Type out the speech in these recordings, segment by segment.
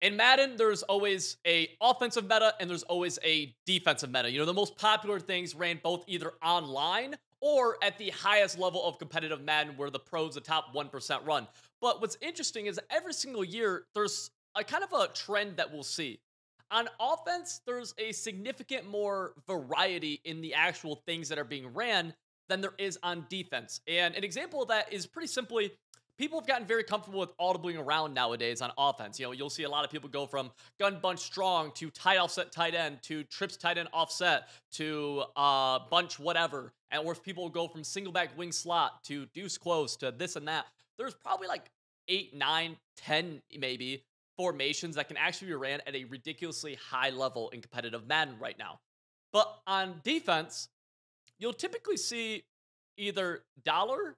In Madden, there's always a offensive meta and there's always a defensive meta. The most popular things ran both either online or at the highest level of competitive Madden where the pros, the top 1% run. But what's interesting is every single year, there's a kind of a trend that we'll see. On offense, there's a significant more variety in the actual things that are being ran than there is on defense. And an example of that is pretty simply people have gotten very comfortable with audibling around nowadays on offense. You'll see a lot of people go from gun bunch strong to tight offset tight end to trips tight end offset to bunch whatever. And or people go from single back wing slot to deuce close to this and that. There's probably like 8, 9, 10 maybe formations that can actually be ran at a ridiculously high level in competitive Madden right now. But on defense, you'll typically see either dollar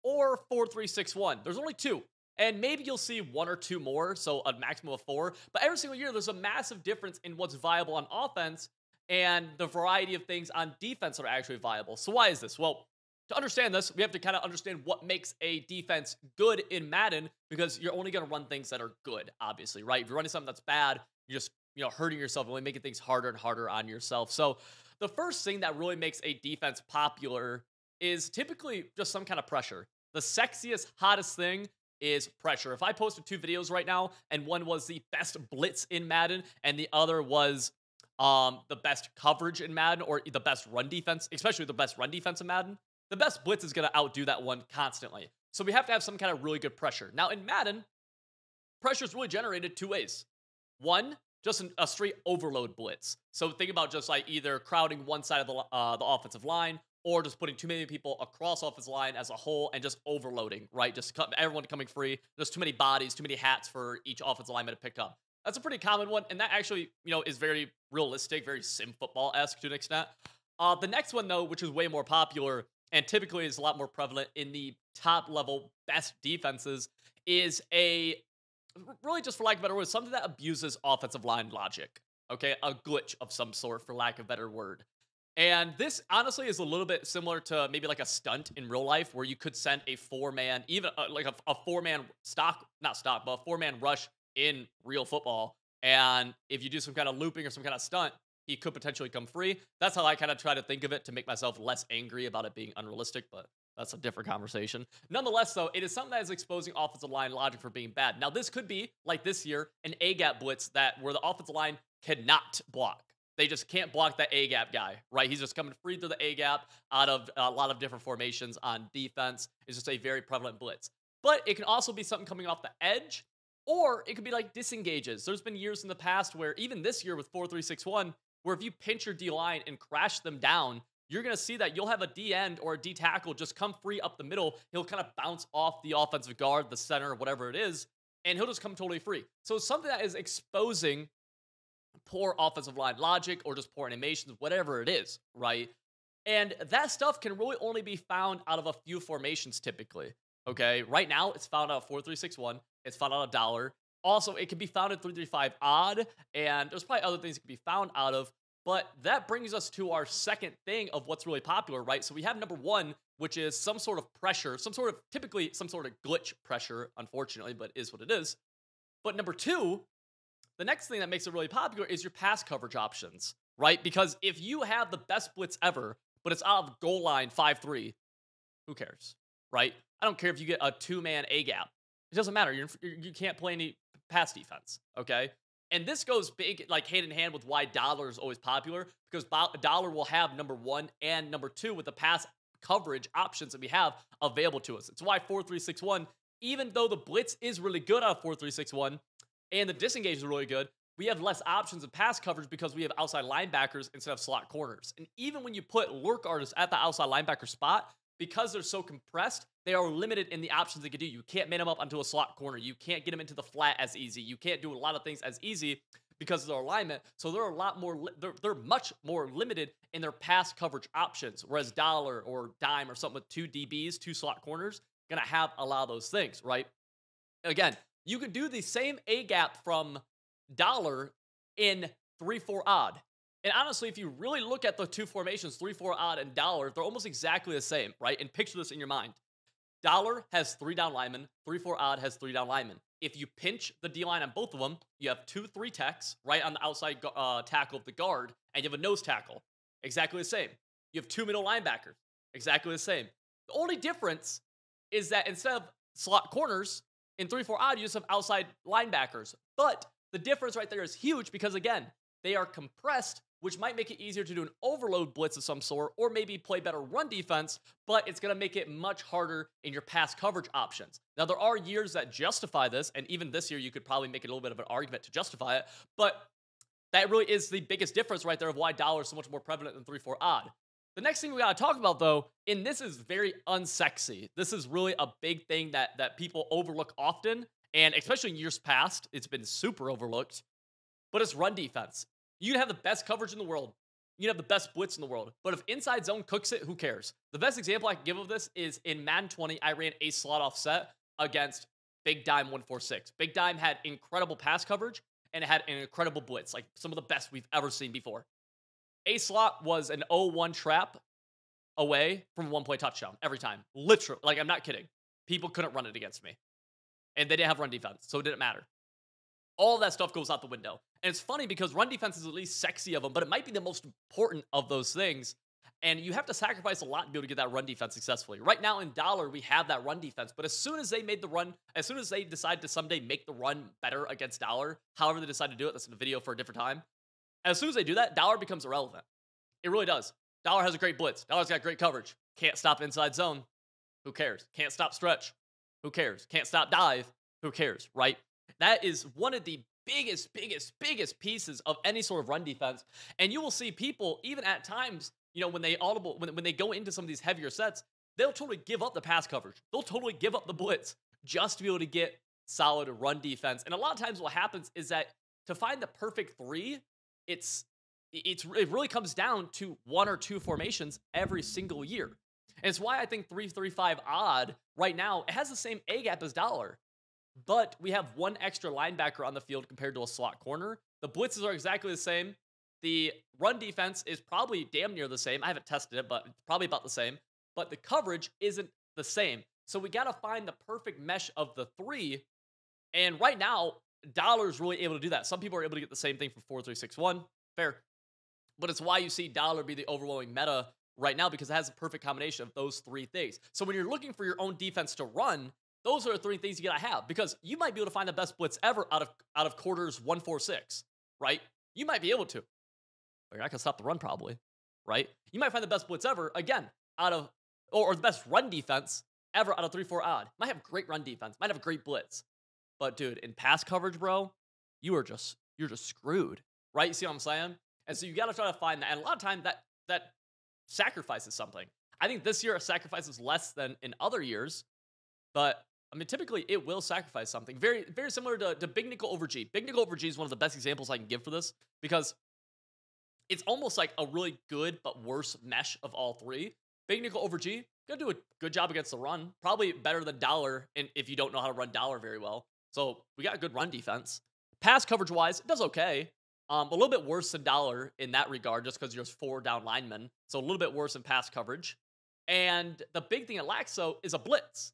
or 4-3-6-1. There's only two. And maybe you'll see one or two more, so a maximum of four. But every single year, there's a massive difference in what's viable on offense and the variety of things on defense that are actually viable. So why is this? Well, to understand this, we have to kind of understand what makes a defense good in Madden, because you're only going to run things that are good, obviously, right? If you're running something that's bad, you're just hurting yourself and only making things harder and harder on yourself. So the first thing that really makes a defense popular is typically just some kind of pressure. The sexiest, hottest thing is pressure. If I posted two videos right now, and one was the best blitz in Madden, and the other was the best coverage in Madden, or the best run defense, especially the best run defense in Madden, the best blitz is going to outdo that one constantly. So we have to have some kind of really good pressure. Now in Madden, pressure is really generated two ways. One, just a straight overload blitz. So think about just like either crowding one side of the offensive line, or just putting too many people across offensive line as a whole and just overloading, right? Just everyone coming free. There's too many bodies, too many hats for each offensive lineman to pick up. That's a pretty common one, and that actually, is very realistic, very sim football-esque to an extent. The next one, though, which is way more popular and typically is a lot more prevalent in the top-level best defenses, is really just for lack of a better word, something that abuses offensive line logic, okay? A glitch of some sort, for lack of a better word. And this honestly is a little bit similar to maybe like a stunt in real life where you could send a four-man, even like a four-man but a four-man rush in real football. And if you do some kind of looping or some kind of stunt, he could potentially come free. That's how I kind of try to think of it to make myself less angry about it being unrealistic, but that's a different conversation. Nonetheless, though, it is something that is exposing offensive line logic for being bad. Now, this could be, like this year, an A-gap blitz where the offensive line cannot block. They just can't block that A-gap guy, right? He's just coming free through the A-gap out of a lot of different formations on defense. It's just a very prevalent blitz. But it can also be something coming off the edge, or it could be like disengages. There's been years in the past where, even this year with 4-3-6-1, where if you pinch your D-line and crash them down, you're going to see that you'll have a D-end or a D-tackle just come free up the middle. He'll kind of bounce off the offensive guard, the center, whatever it is, and he'll just come totally free. So it's something that is exposing poor offensive line logic or just poor animations, whatever it is, right? And that stuff can really only be found out of a few formations typically, okay? Right now, it's found out of 4-3-6-1. It's found out of dollar. Also, it can be found in 3-3-5 odd, and there's probably other things it can be found out of, but that brings us to our second thing of what's really popular, right? So we have number one, which is some sort of pressure, typically some sort of glitch pressure, unfortunately, but it is what it is. But number two, the next thing that makes it really popular is your pass coverage options, right? Because if you have the best blitz ever, but it's out of goal line 5-3, who cares, right? I don't care if you get a two-man A-gap. It doesn't matter. You can't play any pass defense, okay? And this goes big, like hand in hand with why dollar is always popular, because dollar will have number one and number two with the pass coverage options that we have available to us. It's why 4-3-6-1, even though the blitz is really good out of 4-3-6-1, and the disengage is really good, we have less options of pass coverage because we have outside linebackers instead of slot corners. And even when you put lurk artists at the outside linebacker spot, because they're so compressed, they are limited in the options they can do. You can't man them up onto a slot corner. You can't get them into the flat as easy. You can't do a lot of things as easy because of their alignment. So they're a lot more, they're much more limited in their pass coverage options. Whereas dollar or dime or something with two DBs, two slot corners, gonna have a lot of those things, right? Again, you could do the same A-gap from dollar in 3-4 odd. And honestly, if you really look at the two formations, 3-4 odd and dollar, they're almost exactly the same, right? And picture this in your mind. Dollar has 3 down linemen, 3-4 odd has 3 down linemen. if you pinch the D line on both of them, you have 2-3 techs right on the outside tackle of the guard, and you have a nose tackle. Exactly the same. You have 2 middle linebackers. Exactly the same. The only difference is that instead of slot corners in 3-4 odd, you just have outside linebackers. But the difference right there is huge because, again, they are compressed, which might make it easier to do an overload blitz of some sort or maybe play better run defense, but it's going to make it much harder in your pass coverage options. Now, there are years that justify this, and even this year, you could probably make a little bit of an argument to justify it, but that really is the biggest difference right there of why dollar is so much more prevalent than 3-4 odd. The next thing we got to talk about, though, and this is very unsexy. This is really a big thing that people overlook often, and especially in years past, it's been super overlooked, but it's run defense. You can have the best coverage in the world. You can have the best blitz in the world. But if inside zone cooks it, who cares? The best example I can give of this is in Madden 20, I ran a slot offset against Big Dime 146. Big Dime had incredible pass coverage, and it had an incredible blitz, like some of the best we've ever seen before. A slot was an 0-1 trap away from a one-play touchdown every time. Literally. Like, I'm not kidding. People couldn't run it against me. And they didn't have run defense, so it didn't matter. All that stuff goes out the window. And it's funny because run defense is at least sexy of them, but it might be the most important of those things. And you have to sacrifice a lot to be able to get that run defense successfully. Right now in dollar, we have that run defense. But as soon as they made the run, as soon as they decide to someday make the run better against dollar, however they decide to do it, that's in a video for a different time. As soon as they do that, dollar becomes irrelevant. It really does. Dollar has a great blitz. Dollar's got great coverage. Can't stop inside zone. Who cares? Can't stop stretch. Who cares? Can't stop dive. Who cares, right? That is one of the biggest pieces of any sort of run defense. And you will see people, even at times, when they when they go into some of these heavier sets, they'll totally give up the pass coverage. They'll totally give up the blitz just to be able to get solid run defense. And a lot of times what happens is that to find the perfect 3, it really comes down to 1 or 2 formations every single year. And it's why I think 3-3-5 odd right now, it has the same A gap as dollar. But we have 1 extra linebacker on the field compared to a slot corner. The blitzes are exactly the same. The run defense is probably damn near the same. I haven't tested it, but it's probably about the same. But the coverage isn't the same. So we got to find the perfect mesh of the 3. And right now, dollar is really able to do that. Some people are able to get the same thing for 4-3-6-1. Fair. But it's why you see dollar be the overwhelming meta right now, because it has a perfect combination of those 3 things. So when you're looking for your own defense to run, those are the 3 things you gotta have, because you might be able to find the best blitz ever out of quarters 1-4-6, right? You might be able to, but you're not gonna stop the run probably, right? You might find the best blitz ever again or the best run defense ever out of 3-4 odd. Might have great run defense, might have great blitz, but dude, in pass coverage, bro, you're just screwed, right? You see what I'm saying? And so you gotta try to find that, and a lot of time that sacrifices something. I think this year it sacrifices less than in other years, but I mean, typically it will sacrifice something. Very, very similar to Big Nickel over G. Big Nickel over G is one of the best examples I can give for this, because it's almost like a really good but worse mesh of all 3. Big Nickel over G, gonna do a good job against the run. Probably better than dollar if you don't know how to run dollar very well. So we got a good run defense. Pass coverage-wise, it does okay. A little bit worse than dollar in that regard, just because there's 4 down linemen. So a little bit worse in pass coverage. And the big thing it lacks, though, is a blitz.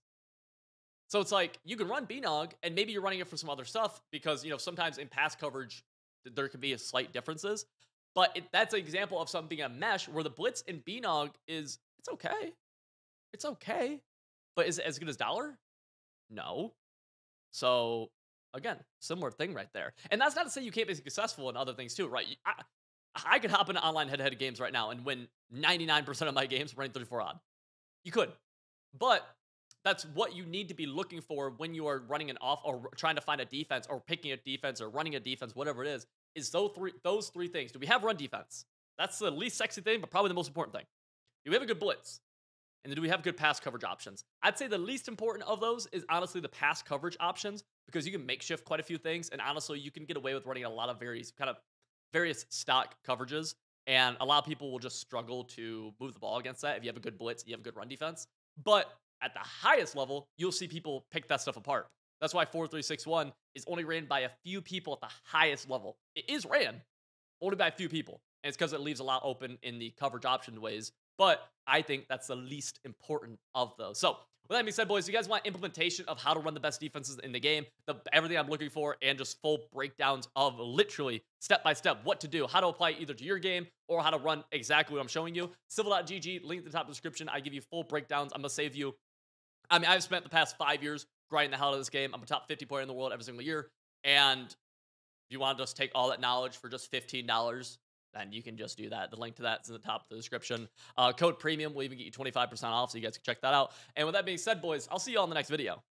So it's like, you can run B-Nog, and maybe you're running it for some other stuff, because, sometimes in pass coverage, there can be slight differences. But that's an example of something, a mesh, where the blitz in B-Nog it's okay. It's okay. But is it as good as dollar? No. So, again, similar thing right there. And that's not to say you can't be successful in other things too, right? I could hop into online head-to-head games right now and win 99% of my games running 34 odd. You could. But that's what you need to be looking for when you are running an off or trying to find a defense or picking a defense or running a defense, whatever it is those 3 things. Do we have run defense? That's the least sexy thing, but probably the most important thing. Do we have a good blitz? And do we have good pass coverage options? I'd say the least important of those is honestly the pass coverage options, because you can makeshift quite a few things, and honestly, you can get away with running a lot of various stock coverages, and a lot of people will just struggle to move the ball against that if you have a good blitz, you have a good run defense. But at the highest level, you'll see people pick that stuff apart. That's why 4-3-6-1 is only ran by a few people at the highest level. It is ran only by a few people, and it's because it leaves a lot open in the coverage option ways. but I think that's the least important of those. So, with that being said, boys, you guys want implementation of how to run the best defenses in the game, everything I'm looking for, and just full breakdowns of literally step by step what to do, how to apply either to your game or how to run exactly what I'm showing you. Civil.gg, link in the top description. I give you full breakdowns. I'm going to save you. I mean, I've spent the past 5 years grinding the hell out of this game. I'm a top 50 player in the world every single year. And if you want to just take all that knowledge for just $15, then you can just do that. The link to that's in the top of the description. Code premium will even get you 25% off, so you guys can check that out. And with that being said, boys, I'll see you all in the next video.